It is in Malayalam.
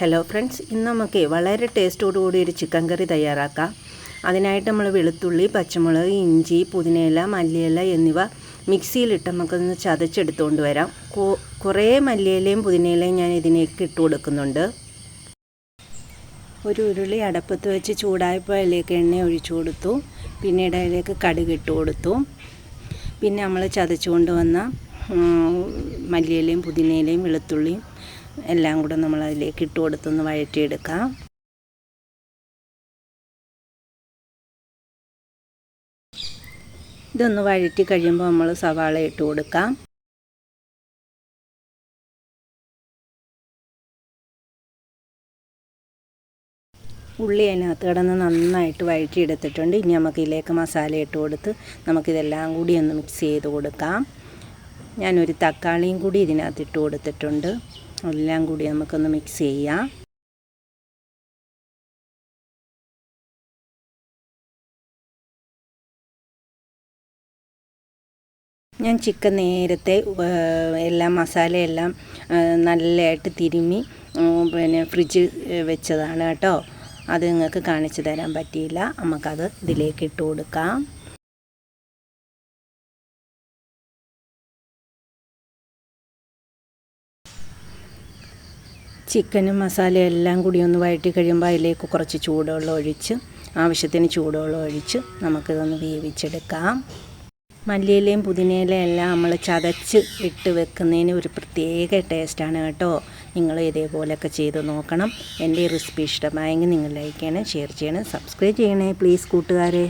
ഹലോ ഫ്രണ്ട്സ്, ഇന്ന് നമുക്ക് വളരെ ടേസ്റ്റോടുകൂടി ഒരു ചിക്കൻ കറി തയ്യാറാക്കാം. അതിനായിട്ട് നമ്മൾ വെളുത്തുള്ളി, പച്ചമുളക്, ഇഞ്ചി, പുതിനയില, മല്ലിയില എന്നിവ മിക്സിയിലിട്ട് നമുക്കൊന്ന് ചതച്ചെടുത്തുകൊണ്ട് വരാം. കുറേ മല്ലിയിലയും പുതിനയിലയും ഞാൻ ഇതിലേക്ക് ഇട്ട് കൊടുക്കുന്നുണ്ട്. ഒരു ഉരുളി അടപ്പത്ത് വെച്ച് ചൂടായപ്പോൾ അതിലേക്ക് എണ്ണ ഒഴിച്ചു കൊടുത്തു. പിന്നീട് അതിലേക്ക് കടുക് ഇട്ട് കൊടുത്തു. പിന്നെ നമ്മൾ ചതച്ചുകൊണ്ട് വന്ന മല്ലിയിലയും പുതിനയിലയും വെളുത്തുള്ളിയും എല്ലാം കൂടെ നമ്മൾ അതിലേക്ക് ഇട്ട് കൊടുത്തൊന്ന് വഴറ്റിയെടുക്കാം. ഇതൊന്ന് വഴറ്റി കഴിയുമ്പോൾ നമ്മൾ സവാള ഇട്ട് കൊടുക്കാം. ഉള്ളി അതിനകത്ത് കിടന്ന് നന്നായിട്ട് വഴറ്റിയെടുത്തിട്ടുണ്ട്. ഇനി നമുക്ക് ഇതിലേക്ക് മസാല ഇട്ട് കൊടുത്ത് നമുക്കിതെല്ലാം കൂടി ഒന്ന് മിക്സ് ചെയ്ത് കൊടുക്കാം. ഞാനൊരു തക്കാളിയും കൂടി ഇതിനകത്ത് ഇട്ട് കൊടുത്തിട്ടുണ്ട്. എല്ലാം കൂടി നമുക്കൊന്ന് മിക്സ് ചെയ്യാം. ഞാൻ ചിക്കൻ നേരത്തെ എല്ലാം മസാലയെല്ലാം നല്ലതായിട്ട് തിരുമ്മി ഫ്രിഡ്ജ് വെച്ചതാണ് കേട്ടോ. അത് നിങ്ങൾക്ക് കാണിച്ചു തരാൻ പറ്റിയില്ല. നമുക്കത് ഇതിലേക്ക് ഇട്ട് കൊടുക്കാം. ചിക്കനും മസാലയും എല്ലാം കൂടി ഒന്ന് വഴറ്റി കഴിയുമ്പോൾ അതിലേക്ക് കുറച്ച് ചൂടുവെള്ളം ഒഴിച്ച് ആവശ്യത്തിന് ചൂടുവെള്ളം ഒഴിച്ച് നമുക്കിതൊന്ന് വേവിച്ചെടുക്കാം. മല്ലിയിലയും പുതിനയിലയും എല്ലാം നമ്മൾ ചതച്ച് ഇട്ട് വെക്കുന്നതിന് ഒരു പ്രത്യേക ടേസ്റ്റാണ് കേട്ടോ. നിങ്ങൾ ഇതേപോലെയൊക്കെ ചെയ്ത് നോക്കണം. എൻ്റെ ഈ റെസിപ്പി ഇഷ്ടമായെങ്കിൽ നിങ്ങൾ ലൈക്ക് ചെയ്യണം, ഷെയർ ചെയ്യണം, സബ്സ്ക്രൈബ് ചെയ്യണേ പ്ലീസ് കൂട്ടുകാരെ.